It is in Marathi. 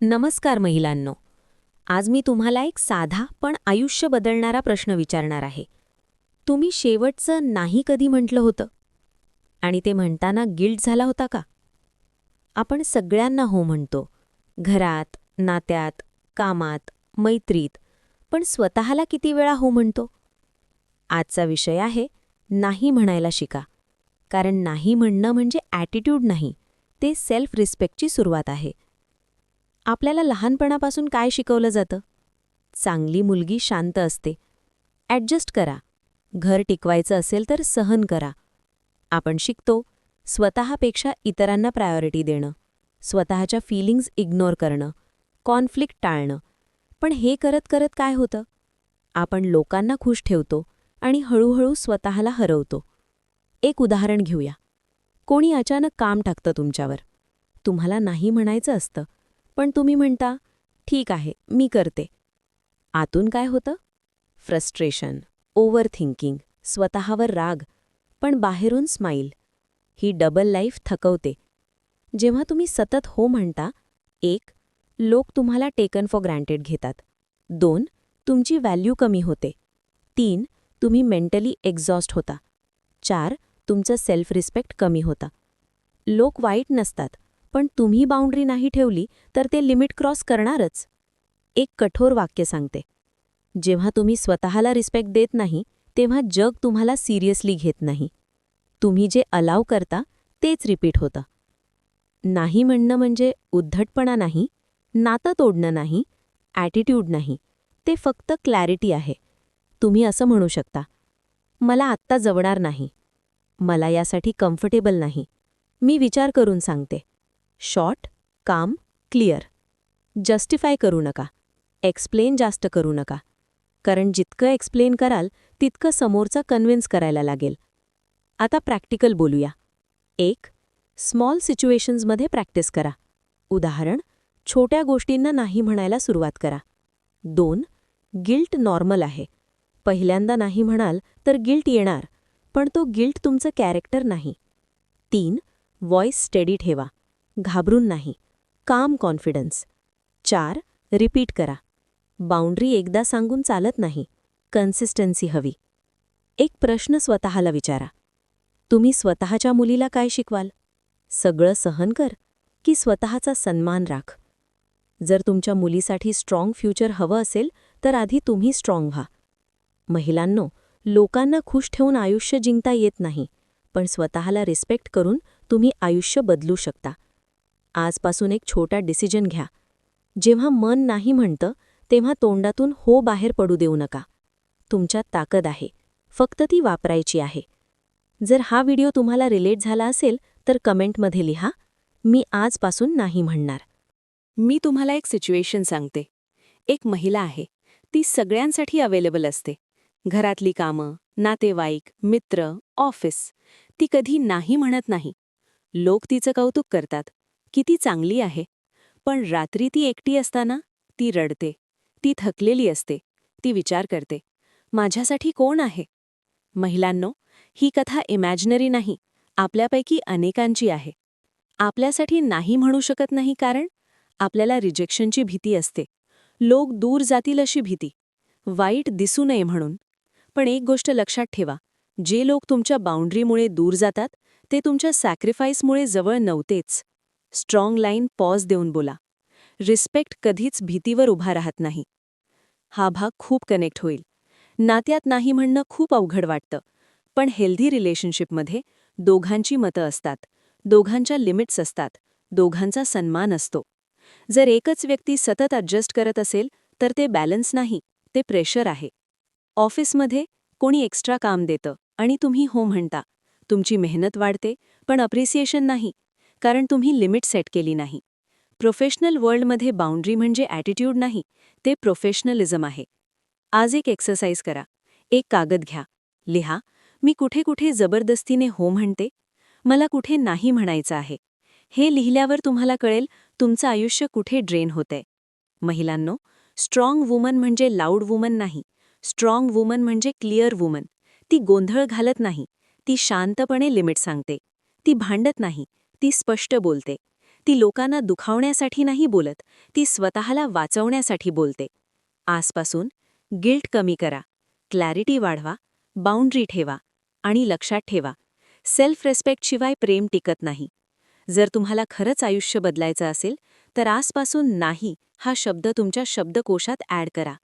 नमस्कार महिलांनो. आज मी तुम्हाला एक साधा पण आयुष्य बदलणारा प्रश्न विचारणार आहे. तुम्ही शेवटचं नाही कधी म्हटलं होतं आणि ते म्हणताना गिल्ट झाला होता का? आपण सगळ्यांना हो म्हणतो, घरात, नात्यात, कामात, मैत्रीत, पण स्वतःला किती वेळा हो म्हणतो? आजचा विषय आहे नाही म्हणायला शिका. कारण नाही म्हणणं म्हणजे ॲटिट्यूड नाही, ते सेल्फ रिस्पेक्टची सुरुवात आहे. आपल्याला लहानपणापासून काय शिकवलं जातं? चांगली मुलगी शांत असते. ॲडजस्ट करा. घर टिकवायचं असेल तर सहन करा. आपण शिकतो स्वतःपेक्षा इतरांना प्रायोरिटी देणं, स्वतःच्या फीलिंग्ज इग्नोर करणं, कॉन्फ्लिक्ट टाळणं. पण हे करत करत काय होतं? आपण लोकांना खुश ठेवतो आणि हळूहळू स्वतःला हरवतो. एक उदाहरण घेऊया. कोणी अचानक काम टाकतं तुमच्यावर. तुम्हाला नाही म्हणायचं असतं, पण तुम्ही म्हणता, ठीक आहे, मी करते. आतून काय होतं? फ्रस्ट्रेशन, ओव्हर थिंकिंग, स्वतःवर राग, पण बाहेरून स्माईल. ही डबल लाईफ थकवते. जेव्हा तुम्ही सतत हो म्हणता, 1. लोक तुम्हाला टेकन फॉर ग्रँटेड घेतात. 2. तुमची व्हॅल्यू कमी होते. 3. तुम्ही मेंटली एक्झॉस्ट होता. 4. तुमचं सेल्फ रिस्पेक्ट कमी होता. लोक वाईट नसतात, पण तुम्ही बाउंड्री नाही ठेवली तर ते लिमिट क्रॉस करणारच. एक कठोर वाक्य सांगते. जेव्हा तुम्ही स्वतःला रिस्पेक्ट देत नाही, तेव्हा जग तुम्हाला सिरियसली घेत नाही. तुम्ही जे अलाव करता तेच रिपीट होतं. नाही म्हणणं म्हणजे उद्धटपणा नाही, नातं तोडणं नाही, ॲटिट्यूड नाही. ते फक्त क्लॅरिटी आहे. तुम्ही असं म्हणू शकता, मला आत्ता जवणार नाही. मला यासाठी कम्फर्टेबल नाही. मी विचार करून सांगते. शॉर्ट, काम, क्लिअर. जस्टिफाय करू नका. एक्सप्लेन जास्त करू नका. कारण जितकं एक्सप्लेन कराल तितकं समोरचा कन्विन्स करायला लागेल. आता प्रॅक्टिकल बोलूया. 1. स्मॉल सिच्युएशन्समध्ये प्रॅक्टिस करा. उदाहरण, छोट्या गोष्टींना नाही म्हणायला सुरुवात करा. 2. गिल्ट नॉर्मल आहे. पहिल्यांदा नाही म्हणाल तर गिल्ट येणार, पण तो गिल्ट तुमचं कॅरेक्टर नाही. 3. व्हॉइस स्टेडी ठेवा. घाबरून नाही. काम कॉन्फिडन्स. 4. रिपीट करा. बाउंड्री एकदा सांगून चालत नाही. कन्सिस्टन्सी हवी. एक प्रश्न स्वतःला विचारा. तुम्ही स्वतःच्या मुलीला काय शिकवाल? सगळं सहन कर की स्वतःचा सन्मान राख? जर तुमच्या मुलीसाठी स्ट्रॉंग फ्युचर हवं असेल तर आधी तुम्ही स्ट्रॉंग व्हा. महिलांनो, लोकांना खुश ठेवून आयुष्य जिंकता येत नाही, पण स्वतःला रिस्पेक्ट करून तुम्ही आयुष्य बदलू शकता. आजपासून एक छोटा डिसिजन घ्या. जेव्हा मन नाही म्हणतं तेव्हा तोंडातून हो बाहेर पडू देऊ नका. तुमच्यात ताकद आहे, फक्त ती वापरायची आहे. जर हा व्हिडिओ तुम्हाला रिलेट झाला असेल तर कमेंटमध्ये लिहा, मी आजपासून नाही म्हणणार. मी तुम्हाला एक सिच्युएशन सांगते. एक महिला आहे. ती सगळ्यांसाठी अवेलेबल असते. घरातली कामं, नातेवाईक, मित्र, ऑफिस. ती कधी नाही म्हणत नाही. लोक तिचं कौतुक करतात. किती चांगली आहे. पण रात्री ती एकटी असताना ती रडते. ती थकलेली असते. ती विचार करते, माझ्यासाठी कोण आहे? महिलांनो, ही कथा इमॅजिनरी नाही, आपल्यापैकी अनेकांची आहे. आपल्यासाठी नाही म्हणू शकत नाही कारण आपल्याला रिजेक्शनची भीती असते. लोक दूर जातील अशी भीती. वाईट दिसू नये म्हणून. पण एक गोष्ट लक्षात ठेवा, जे लोक तुमच्या बाउंड्रीमुळे दूर जातात ते तुमच्या सॅक्रिफाईसमुळे जवळ नव्हतेच. स्ट्रॉंग लाईन पॉज देऊन बोला. रिस्पेक्ट कधीच भीतीवर उभा राहत नाही. हा भाग खूप कनेक्ट होईल. नात्यात नाही म्हणणं खूप अवघड वाटतं, पण हेल्दी रिलेशनशिपमध्ये दोघांची मतं असतात, दोघांच्या लिमिट्स असतात, दोघांचा सन्मान असतो. जर एकच व्यक्ती सतत ॲडजस्ट करत असेल तर ते बॅलन्स नाही, ते प्रेशर आहे. ऑफिसमध्ये कोणी एक्स्ट्रा काम देतं आणि तुम्ही हो म्हणता. तुमची मेहनत वाढते, पण अप्रिसिएशन नाही, कारण तुम्ही लिमिट सेट केली नाही. प्रोफेशनल वर्ल्डमध्ये बाउंड्री म्हणजे ॲटिट्यूड नाही, ते प्रोफेशनलिझम आहे. आज एक एक्सरसाइज करा. एक कागद घ्या. लिहा, मी कुठे कुठे जबरदस्तीने हो म्हणते, मला कुठे नाही म्हणायचं आहे. हे लिहिल्यावर तुम्हाला कळेल तुमचं आयुष्य कुठे ड्रेन होतंय. महिलांनो, स्ट्रॉंग वुमन म्हणजे लाऊड वुमन नाही. स्ट्रॉंग वुमन म्हणजे क्लिअर वुमन. ती गोंधळ घालत नाही. ती शांतपणे लिमिट सांगते. ती भांडत नाही. ती स्पष्ट बोलते. ती लोकांना दुखावण्यासाठी नाही बोलत, ती स्वतःला वाचवण्यासाठी बोलते. आजपासून गिल्ट कमी करा, क्लॅरिटी वाढवा, बाउंड्री ठेवा आणि लक्षात ठेवा, सेल्फ रेस्पेक्टशिवाय प्रेम टिकत नाही. जर तुम्हाला खरंच आयुष्य बदलायचं असेल तर आजपासून नाही हा शब्द तुमच्या शब्दकोशात ॲड करा.